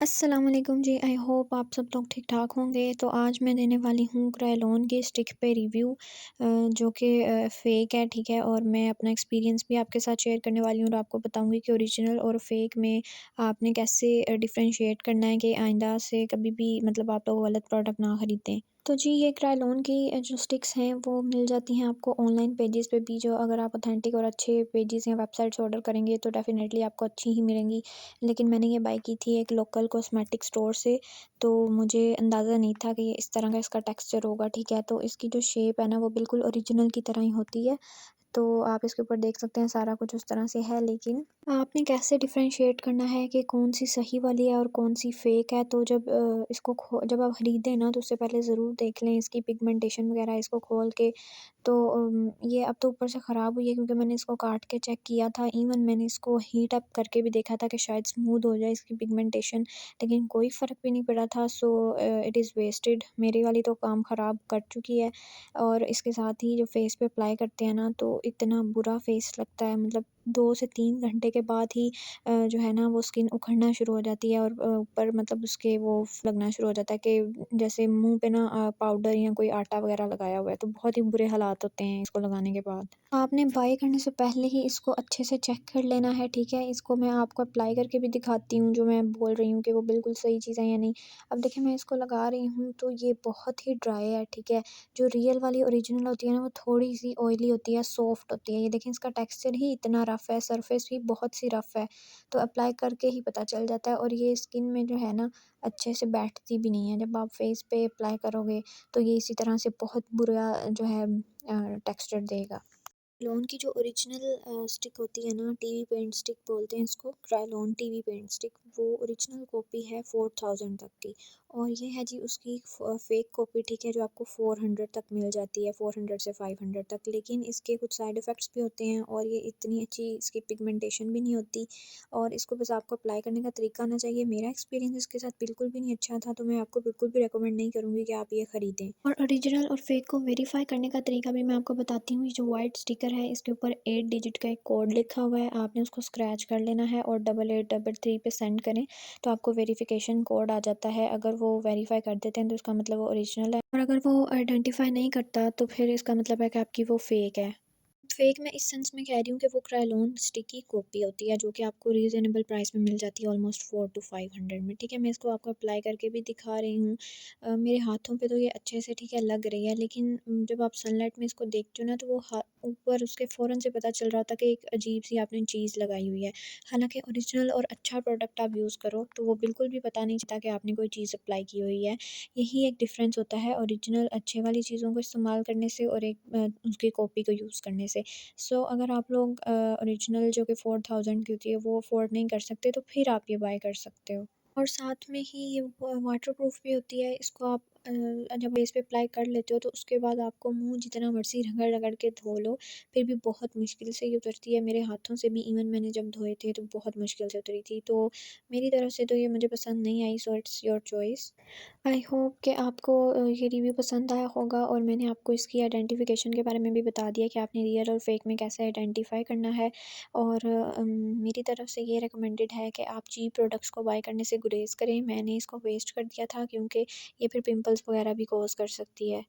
अस्सलाम वालेकुम जी। I hope आप सब लोग ठीक ठाक होंगे। तो आज मैं देने वाली हूँ क्रायोलॉन की स्टिक पे रिव्यू, जो कि फ़ेक है, ठीक है। और मैं अपना एक्सपीरियंस भी आपके साथ शेयर करने वाली हूँ और आपको बताऊँगी कि ओरिजिनल और फ़ेक में आपने कैसे डिफ़रेंशिएट करना है कि आइंदा से कभी भी मतलब आप लोग गलत प्रोडक्ट ना ख़रीदें। तो जी, ये क्रायोलॉन की जो स्टिक्स हैं वो मिल जाती हैं आपको ऑनलाइन पेजेस पे भी। जो अगर आप ऑथेंटिक और अच्छे पेजेस या वेबसाइट से ऑर्डर करेंगे तो डेफ़िनेटली आपको अच्छी ही मिलेंगी। लेकिन मैंने ये बाय की थी एक लोकल कॉस्मेटिक स्टोर से, तो मुझे अंदाज़ा नहीं था कि ये इस तरह का इसका टेक्सचर होगा, ठीक है। तो इसकी जो शेप है ना वो बिल्कुल ओरिजिनल की तरह ही होती है। तो आप इसके ऊपर देख सकते हैं सारा कुछ उस तरह से है, लेकिन आपने कैसे डिफरेंशिएट करना है कि कौन-सी सही वाली है और कौन-सी फ़ेक है। तो जब आप खरीदें ना तो उससे पहले ज़रूर देख लें इसकी पिगमेंटेशन वगैरह इसको खोल के। तो ये अब तो ऊपर से ख़राब हुई है क्योंकि मैंने इसको काट के चेक किया था। इवन मैंने इसको हीट अप करके भी देखा था कि शायद स्मूथ हो जाए इसकी पिगमेंटेशन, लेकिन कोई फ़र्क भी नहीं पड़ा था। So it is wasted. मेरी वाली तो काम ख़राब कर चुकी है। और इसके साथ ही जो फेस पे अप्लाई करते हैं ना तो इतना बुरा फेस लगता है, मतलब 2 से 3 घंटे के बाद ही जो है ना वो स्किन उखड़ना शुरू हो जाती है। और ऊपर मतलब उसके वो लगना शुरू हो जाता है कि जैसे मुँह पे ना पाउडर या कोई आटा वग़ैरह लगाया हुआ है। तो बहुत ही बुरे हालात होते हैं इसको लगाने के बाद। आपने बाय करने से पहले ही इसको अच्छे से चेक कर लेना है, ठीक है। इसको मैं आपको अप्लाई करके भी दिखाती हूँ, जो मैं बोल रही हूँ कि वो बिल्कुल सही चीज़ है या नहीं। अब देखिए मैं इसको लगा रही हूँ तो ये बहुत ही ड्राई है, ठीक है। जो रियल वाली ओरिजिनल होती है ना वो थोड़ी-सी ऑयली होती है, सॉफ्ट होती है। ये देखिए इसका टेक्सचर ही इतना रफ़ है, सरफेस भी बहुत सी रफ़ है। तो अप्लाई करके ही पता चल जाता है। और ये स्किन में जो है ना अच्छे से बैठती भी नहीं है। जब आप फेस पे अप्लाई करोगे तो ये इसी तरह से बहुत बुरा जो है टेक्सचर देगा। क्रायोन की जो ओरिजिनल स्टिक होती है ना, टीवी पेंट स्टिक बोलते हैं इसको, क्रायोन टीवी पेंट स्टिक, वो ओरिजिनल कॉपी है 4000 तक की। और ये है जी उसकी फेक कॉपी, ठीक है, जो आपको 400 तक मिल जाती है, 400 से 500 तक। लेकिन इसके कुछ साइड इफ़ेक्ट्स भी होते हैं और ये इतनी अच्छी इसकी पिगमेंटेशन भी नहीं होती। और इसको बस आपको अप्लाई करने का तरीका आना चाहिए। मेरा एक्सपीरियंस इसके साथ बिल्कुल भी नहीं अच्छा था, तो मैं आपको बिल्कुल भी रिकमेंड नहीं करूँगी कि आप ये ख़रीदें। और ओरिजिनल और फेक को वेरीफाई करने का तरीका भी मैं आपको बताती हूँ। ये जो वाइट स्टिकर है इसके ऊपर 8 डिजिट का एक कोड लिखा हुआ है, आपने उसको स्क्रैच कर लेना है और 8833 पे सेंड करें तो आपको वेरिफिकेशन कोड आ जाता है। अगर वो वेरीफाई कर देते हैं तो इसका मतलब वो ओरिजिनल है, और अगर वो आइडेंटिफाई नहीं करता तो फिर इसका मतलब है कि आपकी वो फेक है। फेक मैं इस सेंस में कह रही हूँ कि वो क्रायोन स्टिक की कॉपी होती है जो कि आपको रीज़नेबल प्राइस में मिल जाती है, ऑलमोस्ट 4 टू 500 में, ठीक है। मैं इसको आपको अप्लाई करके भी दिखा रही हूँ। मेरे हाथों पे तो ये अच्छे से, ठीक है, लग रही है, लेकिन जब आप सनलाइट में इसको देखते हो ना तो वो ऊपर उसके फ़ौरन से पता चल रहा था कि एक अजीब सी आपने चीज़ लगाई हुई है। हालांकि ओरिजिनल और अच्छा प्रोडक्ट आप यूज़ करो तो वो बिल्कुल भी पता नहीं चलता कि आपने कोई चीज़ अप्लाई की हुई है। यही एक डिफरेंस होता है ओरिजिनल अच्छे वाली चीज़ों को इस्तेमाल करने से और एक उसकी कॉपी को यूज़ करने से। सो अगर आप लोग ओरिजिनल जो कि 4000 की होती है वो अफ़ोर्ड नहीं कर सकते तो फिर आप ये बाय कर सकते हो। और साथ में ही ये वाटर प्रूफ भी होती है। इसको आप जब फेस पे अप्लाई कर लेते हो तो उसके बाद आपको मुँह जितना मर्ज़ी रगड़-रगड़ के धो लो, फिर भी बहुत मुश्किल से ये उतरती है। मेरे हाथों से भी इवन मैंने जब धोए थे तो बहुत मुश्किल से उतरी थी। तो मेरी तरफ से तो ये मुझे पसंद नहीं आई, so it's your choice. I hope कि आपको ये रिव्यू पसंद आया होगा और मैंने आपको इसकी आइडेंटिफिकेशन के बारे में भी बता दिया कि आपने रियल और फेक में कैसे आइडेंटिफाई करना है। और मेरी तरफ से ये रिकमेंडेड है कि आप चीप प्रोडक्ट्स को बाय करने से गुरेज करें। मैंने इसको वेस्ट कर दिया था क्योंकि ये फिर पिंपल्स वगैरह भी कॉज कर सकती है।